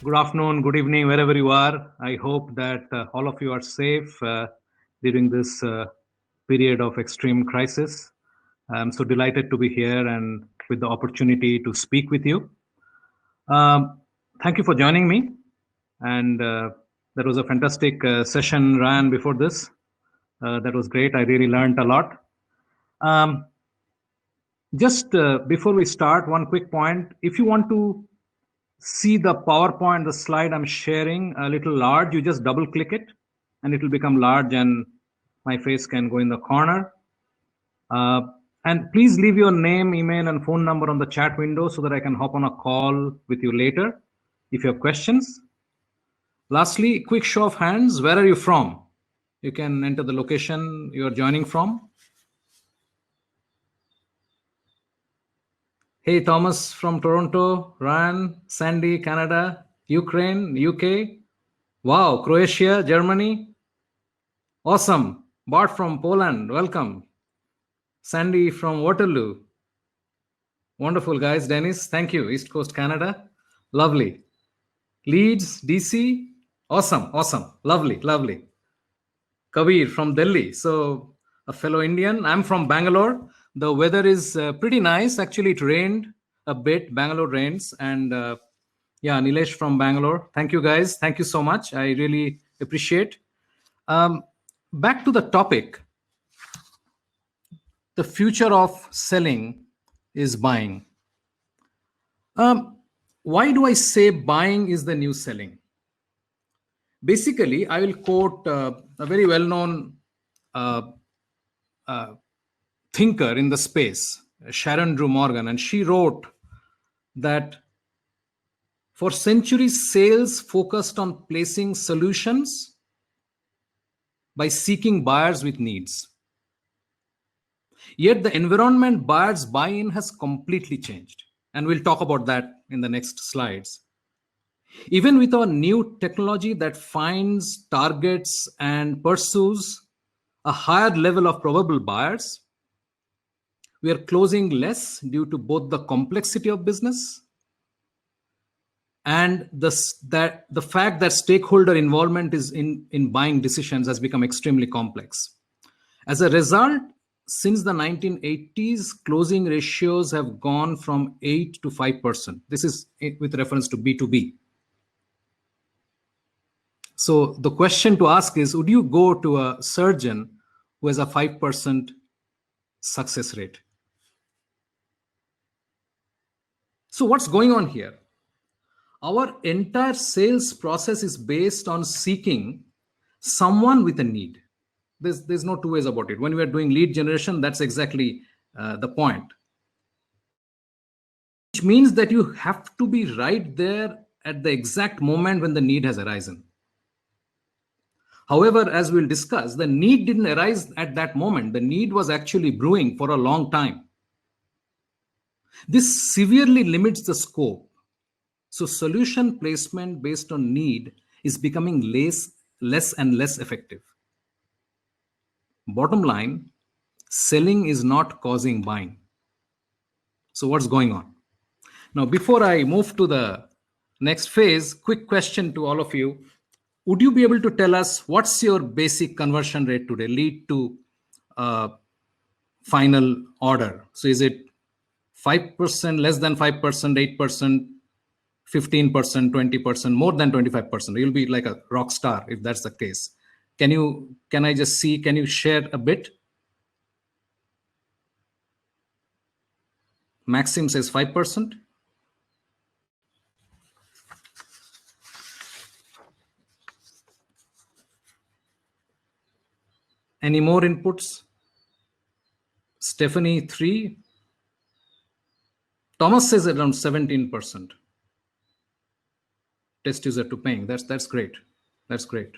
Good afternoon, good evening, wherever you are. I hope that all of you are safe during this period of extreme crisis. I'm so delighted to be here and with the opportunity to speak with you. Thank you for joining me. And There was a fantastic session ran before this. That was great. I really learned a lot. Um, just before we start, one quick point. If you want to see the PowerPoint, the slide I'm sharing a little large, you just double click it and it will become large and my face can go in the corner. And please leave your name, email, and phone number on the chat window so that I can hop on a call with you later if you have questions. Lastly, quick show of hands. Where are you from? You can enter the location you are joining from. Hey, Thomas from Toronto, Ryan, Sandy, Canada, Ukraine, UK. Wow, Croatia, Germany. Awesome. Bart from Poland, welcome. Sandy from Waterloo. Wonderful, guys. Dennis, thank you. East Coast Canada. Lovely. Leeds, DC. Awesome, awesome. Lovely, lovely. Kabir from Delhi. So, a fellow Indian. I'm from Bangalore. The weather is pretty nice. Actually, it rained a bit. Bangalore rains. And yeah, Nilesh from Bangalore. Thank you, guys. Thank you so much. I really appreciate. Back to the topic. The future of selling is buying. Why do I say buying is the new selling? Basically, I will quote a very well-known thinker in the space, Sharon Drew Morgan, and she wrote that for centuries, sales focused on placing solutions by seeking buyers with needs. Yet the environment buyers buy in has completely changed. And we'll talk about that in the next slides. Even with our new technology that finds, targets, and pursues a higher level of probable buyers, we are closing less due to both the complexity of business and the fact that stakeholder involvement is in buying decisions has become extremely complex. As a result, since the 1980s, closing ratios have gone from 8 to 5%. This is with reference to B2B. So the question to ask is, would you go to a surgeon who has a 5% success rate? So what's going on here? Our entire sales process is based on seeking someone with a need. There's no two ways about it. When we are doing lead generation, that's exactly the point. Which means that you have to be right there at the exact moment when the need has arisen. However, as we'll discuss, the need didn't arise at that moment. The need was actually brewing for a long time. This severely limits the scope. So solution placement based on need is becoming less and less effective. Bottom line, selling is not causing buying. So what's going on? Now, before I move to the next phase, quick question to all of you. Would you be able to tell us what's your basic conversion rate today, lead to final order? So is it 5%, less than 5%, 8%, 15%, 20%, more than 25%? You'll be like a rock star if that's the case. Can you share a bit? Maxim says 5%. Any more inputs? Stephanie, 3. Thomas says around 17%. Test user to paying. That's great. That's great.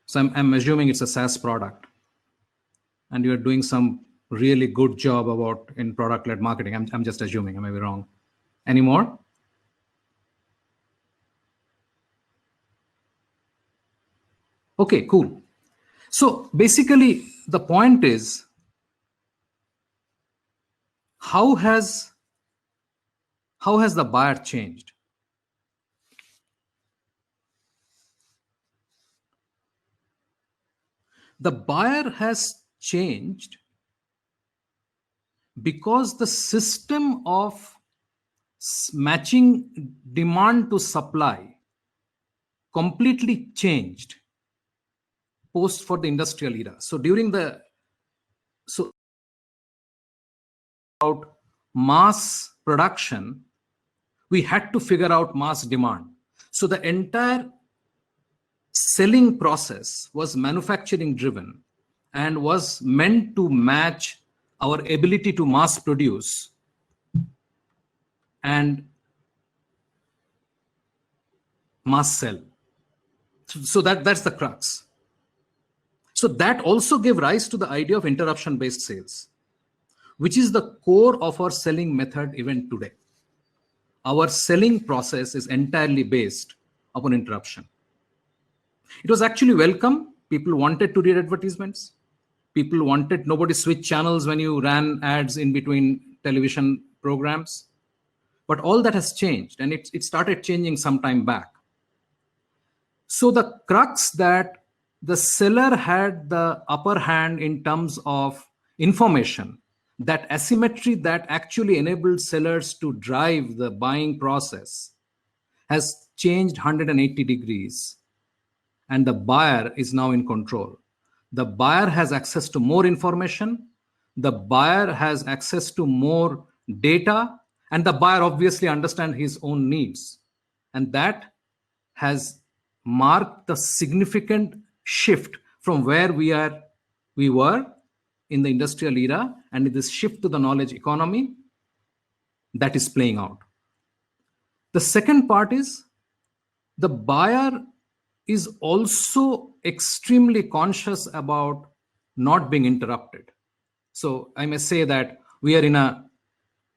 So I'm assuming it's a SaaS product, and you're doing some really good job about in product-led marketing. I'm just assuming. I may be wrong. Any more? Okay, cool. So basically, the point is, how how has the buyer changed? The buyer has changed because the system of matching demand to supply completely changed post for the industrial era. So about mass production, we had to figure out mass demand. So the entire selling process was manufacturing driven and was meant to match our ability to mass produce and mass sell. So that's the crux. So that also gave rise to the idea of interruption-based sales, which is the core of our selling method even today. Our selling process is entirely based upon interruption. It was actually welcome. People wanted to read advertisements. People wanted, nobody switched channels when you ran ads in between television programs. But all that has changed, and it started changing some time back. So the crux that the seller had the upper hand in terms of information, that asymmetry that actually enabled sellers to drive the buying process has changed 180 degrees, and the buyer is now in control. The buyer has access to more information, the buyer has access to more data, and the buyer obviously understands his own needs. And that has marked the significant shift from where we were in the industrial era, and this shift to the knowledge economy that is playing out. The second part is the buyer is also extremely conscious about not being interrupted. So I may say that we are in a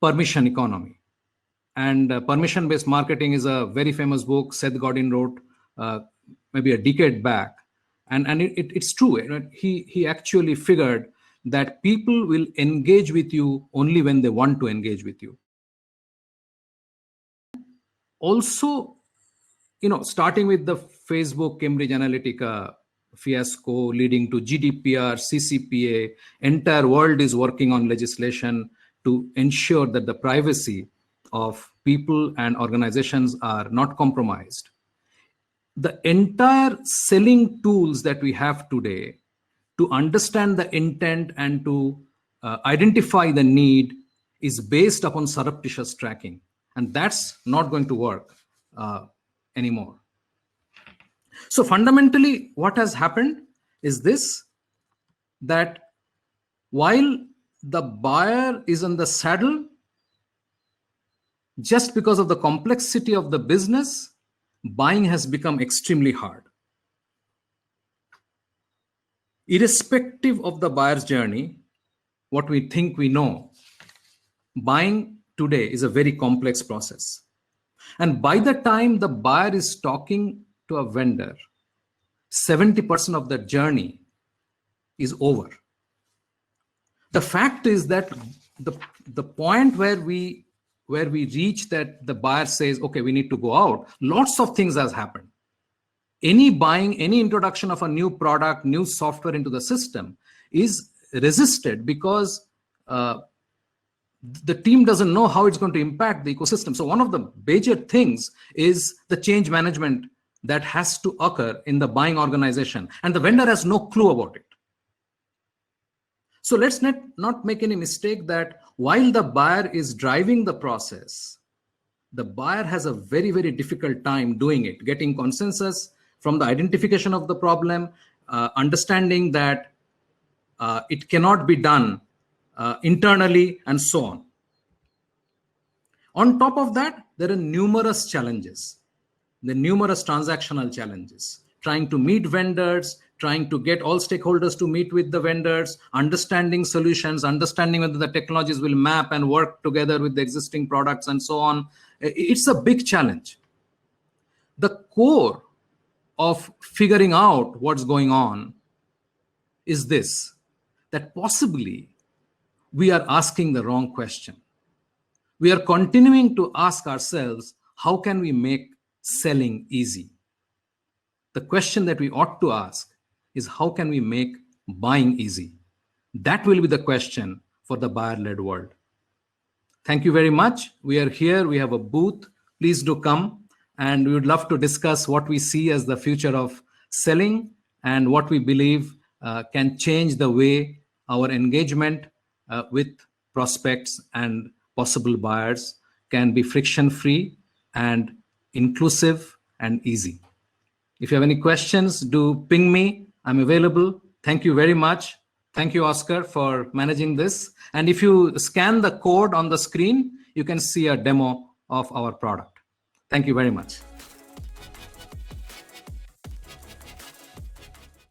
permission economy, and permission-based marketing is a very famous book Seth Godin wrote maybe a decade back. And it's true. He actually figured that people will engage with you only when they want to engage with you. Also, starting with the Facebook Cambridge Analytica fiasco leading to GDPR, CCPA, entire world is working on legislation to ensure that the privacy of people and organizations are not compromised. The entire selling tools that we have today to understand the intent and to identify the need is based upon surreptitious tracking. And that's not going to work anymore. So fundamentally, what has happened is this, that while the buyer is on the saddle, just because of the complexity of the business, buying has become extremely hard. Irrespective of the buyer's journey, what we think we know, buying today is a very complex process. And by the time the buyer is talking to a vendor, 70% of the journey is over. The fact is that the point where we reach that the buyer says, okay, we need to go out, lots of things has happened. Any buying, any introduction of a new product, new software into the system is resisted because the team doesn't know how it's going to impact the ecosystem. So one of the major things is the change management that has to occur in the buying organization, and the vendor has no clue about it. So let's not make any mistake that while the buyer is driving the process, the buyer has a very, very difficult time doing it, getting consensus from the identification of the problem, understanding that it cannot be done internally, and so on. On top of that, there are numerous challenges, the numerous transactional challenges, trying to meet vendors, trying to get all stakeholders to meet with the vendors, understanding solutions, understanding whether the technologies will map and work together with the existing products, and so on. It's a big challenge. The core of figuring out what's going on is this, that possibly we are asking the wrong question. we are continuing to ask ourselves, how can we make selling easy? The question that we ought to ask is, how can we make buying easy? That will be the question for the buyer-led world. Thank you very much. We are here. We have a booth. Please do come. And we would love to discuss what we see as the future of selling and what we believe can change the way our engagement with prospects and possible buyers can be friction-free and inclusive and easy. If you have any questions, do ping me. I'm available. Thank you very much. Thank you, Oscar, for managing this. And if you scan the code on the screen, you can see a demo of our product. Thank you very much.